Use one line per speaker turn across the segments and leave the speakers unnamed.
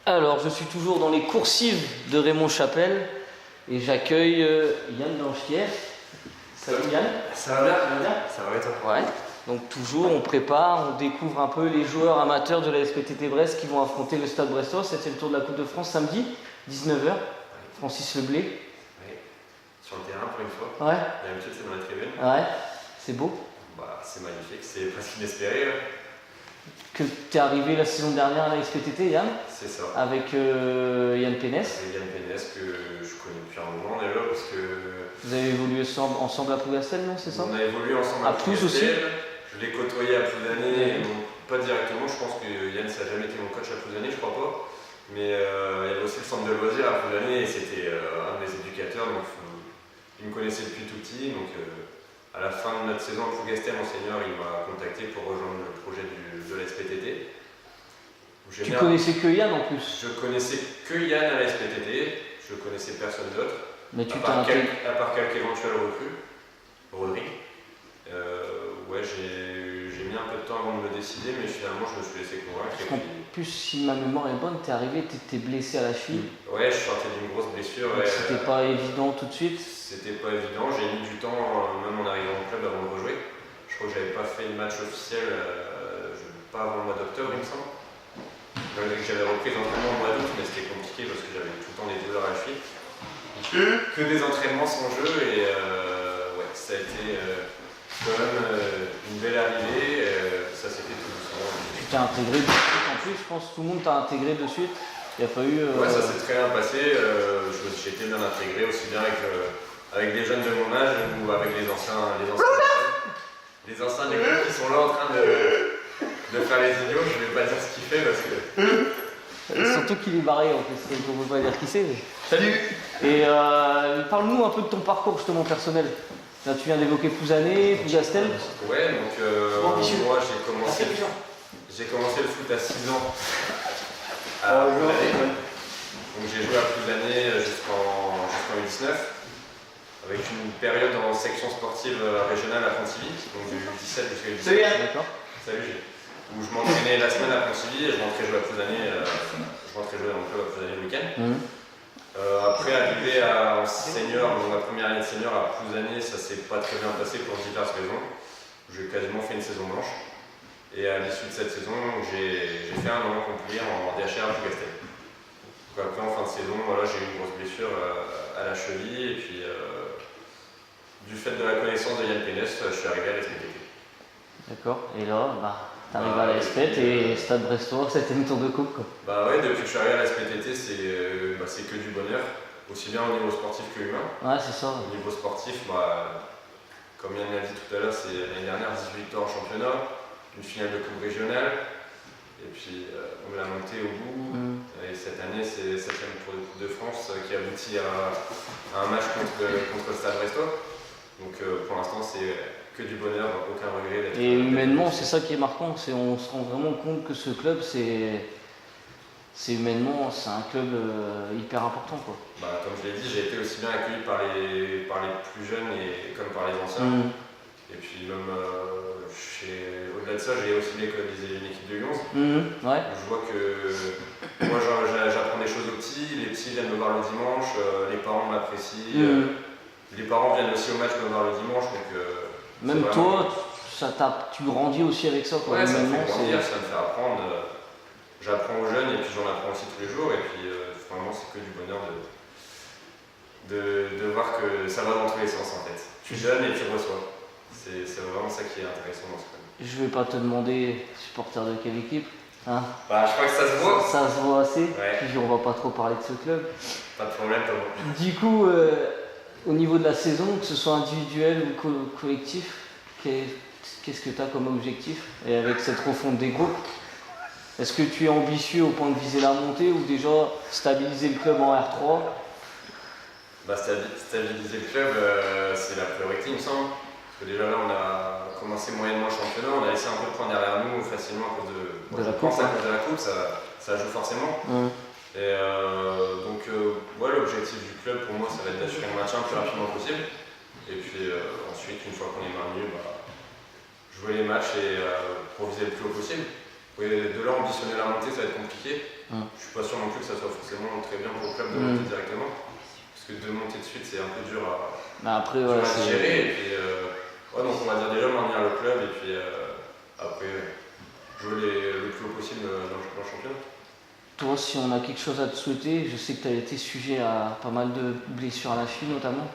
Alors, je suis toujours dans les coursives de Raymond Chapelle et j'accueille Yann Blanchière. Salut Yann.
Ça va bien?
Ça va bien?
Ça va et toi?
Ouais. Donc toujours, on prépare, on découvre un peu les joueurs amateurs de la SPTT Brest qui vont affronter le Stade Brestois. C'était le tour de la Coupe de France samedi, 19h. Francis Leblé.
Oui. Sur le terrain pour une fois.
Ouais.
D'habitude c'est dans la tribune.
Ouais. C'est beau.
Bah, c'est magnifique, c'est presque inespéré. Ouais.
Que tu es arrivé la saison dernière à la SPTT, Yann,
C'est ça.
avec Yann Pénès.
C'est Yann Pénès que je connais depuis un moment déjà parce que.
Vous avez évolué ensemble à Plougastel, non? C'est ça?
On a évolué ensemble
à Plus aussi.
Je l'ai côtoyé à Plouzané, pas directement, je pense que Yann ça n'a jamais été mon coach à Plouzané, je crois pas. Mais il y avait aussi le centre de loisirs à Plouzané et c'était un de mes éducateurs, donc il me connaissait depuis tout petit. Donc à la fin de notre saison à Plougastel en senior, il m'a contacté pour rejoindre le projet de la SPTT.
Tu connaissais que Yann en plus?
Je connaissais que Yann à la SPTT, je connaissais personne d'autre.
Mais tu
à part quelques éventuels recrues, Rodrigue. Ouais, j'ai mis un peu de temps avant de me décider, mais finalement je me suis laissé convaincre.
Parce qu'en plus, si ma mémoire est bonne, t'es arrivé, t'étais blessé à la cheville.
Ouais, je sortais d'une grosse blessure. Ouais,
c'était pas évident tout de suite.
C'était pas évident, j'ai mis du temps, même en arrivant au club, avant de rejouer. Je crois que j'avais pas fait le match officiel, pas avant le mois d'octobre, il me semble. J'avais repris les entraînements au mois d'août, mais c'était compliqué parce que j'avais tout le temps des douleurs à la cheville. Que des entraînements sans jeu, et ouais, ça a été quand même une belle arrivée, ça s'est fait tout doucement.
Tu t'es intégré de suite en plus, je pense que tout le monde t'a intégré de suite. Il n'y a pas eu.
Ouais, ça s'est très bien passé, j'ai été bien intégré aussi bien avec des jeunes de mon âge ou avec les anciens de l'équipe qui sont là en train de faire les idiots. Je vais pas dire ce qu'il fait parce que.
Surtout qu'il est barré en plus, donc on ne peut pas dire qui c'est. Mais...
Salut.
Et parle-nous un peu de ton parcours justement personnel. Là tu viens d'évoquer Plouzané, Plougastel.
Ouais, donc moi j'ai commencé le foot à 6 ans à Plouzané. Donc j'ai joué à Plouzané jusqu'en U19 avec une période en section sportive régionale à Pontivy, donc du 17 jusqu'à U17.
D'accord.
Salut, où je m'entraînais la semaine à Pontivy et je rentrais jouer à Plouzané, je rentrais jouer dans le club à Plouzané le week-end. Après, arrivé en senior, donc ma première année de senior à Plouzané, ça s'est pas très bien passé pour diverses raisons. J'ai quasiment fait une saison blanche. Et à l'issue de cette saison, j'ai fait un an complet en DHR à Plougastel. Donc après, en fin de saison, voilà, j'ai eu une grosse blessure à la cheville. Et puis, du fait de la connaissance de Yann Pénès, je suis arrivé à la SPTT.
D'accord. Et là, t'arrives à la SPT et Stade Brestois, c'était une tour de coupe quoi.
Bah ouais, depuis que je suis arrivé à la SPTT, c'est que du bonheur, aussi bien au niveau sportif que humain.
Ouais, c'est ça.
Au niveau sportif, comme Yann l'a dit tout à l'heure, c'est l'année dernière 18 victoires en championnat, une finale de coupe régionale, et puis on l'a monté au bout. Et cette année, c'est 7e tour de Coupe de France qui aboutit à un match contre le Stade Brestois. Donc pour l'instant, c'est que du bonheur, aucun regret d'être.
Et humainement, c'est ça qui est marquant, on se rend vraiment compte que ce club, c'est humainement, c'est un club hyper important quoi.
Comme je l'ai dit, j'ai été aussi bien accueilli par les plus jeunes comme par les anciens. Et puis même au-delà de ça, j'ai aussi une équipe de U11.
Ouais.
Je vois que moi j'apprends des choses aux petits, les petits viennent me voir le dimanche, les parents m'apprécient. Les parents viennent aussi au match me voir le dimanche. Donc,
même toi, tu grandis aussi avec ça quoi.
Ouais, ça me fait grandir, ça me fait apprendre. J'apprends aux jeunes et puis j'en apprends aussi tous les jours. Et puis vraiment, c'est que du bonheur de voir que ça va dans tous les sens en fait. Tu donnes et tu reçois. C'est vraiment ça qui est intéressant dans ce club.
Je vais pas te demander supporter de quelle équipe. Hein,
je crois que ça se voit.
Ça se voit assez.
Ouais.
Puis on va pas trop parler de ce club.
Pas de problème, pas bon.
Du coup, au niveau de la saison, que ce soit individuel ou collectif, qu'est-ce que tu as comme objectif? Et avec cette refonte des groupes, est-ce que tu es ambitieux au point de viser la montée ou déjà stabiliser le club en R3?
Stabiliser le club, c'est la priorité, il me semble. Parce que déjà là, on a commencé moyennement le championnat, on a laissé un peu de points derrière nous facilement à cause de la coupe, ça joue forcément. Et donc, l'objectif du club pour moi, ça va être d'assurer le maintien le plus rapidement possible. Et puis ensuite, une fois qu'on est maintenu, jouer les matchs et pour viser le plus haut possible. de là ambitionner la montée, ça va être compliqué. Je suis pas sûr non plus que ça soit forcément très bien pour le club de monter directement. Parce que de monter de suite, c'est un peu dur à,
après,
dur à gérer. Et puis, donc on va dire déjà maintenir le club et puis après jouer le plus haut possible dans le championnat.
Toi, si on a quelque chose à te souhaiter, je sais que tu as été sujet à pas mal de blessures à la cheville notamment.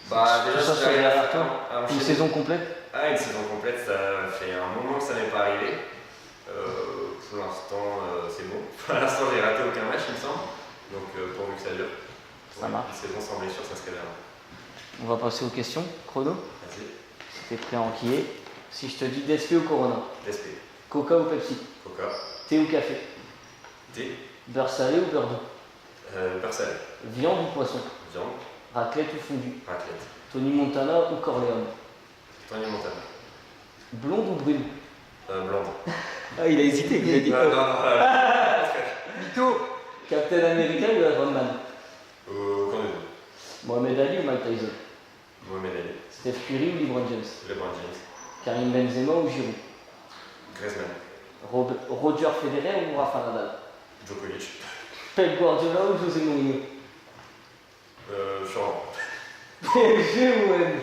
Déjà,
ça soit derrière toi. Une saison complète?
Une saison complète, ça fait un moment que ça n'est pas arrivé. Pour l'instant, c'est bon. Pour l'instant, j'ai raté aucun match, il me semble. Donc, pourvu que ça dure.
Ça marche.
Une saison sans blessure, ça serait bien.
On va passer aux questions. Chrono?
Vas-y.
Si t'es prêt à enquiller. Si je te dis DSP ou Corona?
DSP.
Coca ou Pepsi?
Coca.
Thé ou café?
Thé.
Beurre salé ou beurre doux?
Beurre salé.
Viande ou poisson?
Viande.
Raclette ou fondue?
Raclette.
Tony Montana ou Corleone?
Tony Montana.
Blonde ou brune?
Blonde.
Ah, il a hésité, il a dit.
Non.
Mytho. Captain America ou Iron Man?
Aucun des deux.
Mohamed Ali ou Mike Tyson?
Mohamed Ali.
Steph Curry ou LeBron James?
LeBron James.
Karim Benzema ou Giroud?
Griezmann.
Roger Federer ou Rafa Nadal?
Djokovic.
Pep Guardiola ou José Mourinho?
Champ.
PSG ou M?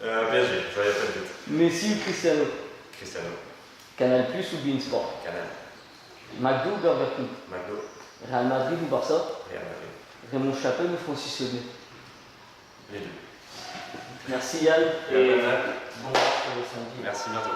PSG, j'aurais pas de doute.
Messi ou Cristiano?
Cristiano.
Canal Plus ou Beansport?
Canal.
McDo ou Burger King?
McDo.
Real Madrid ou Barça?
Real Madrid.
Raymond Chappelle ou Francis Leguet?
Les deux.
Merci Yann.
Et
bon match pour le samedi.
merci, bientôt.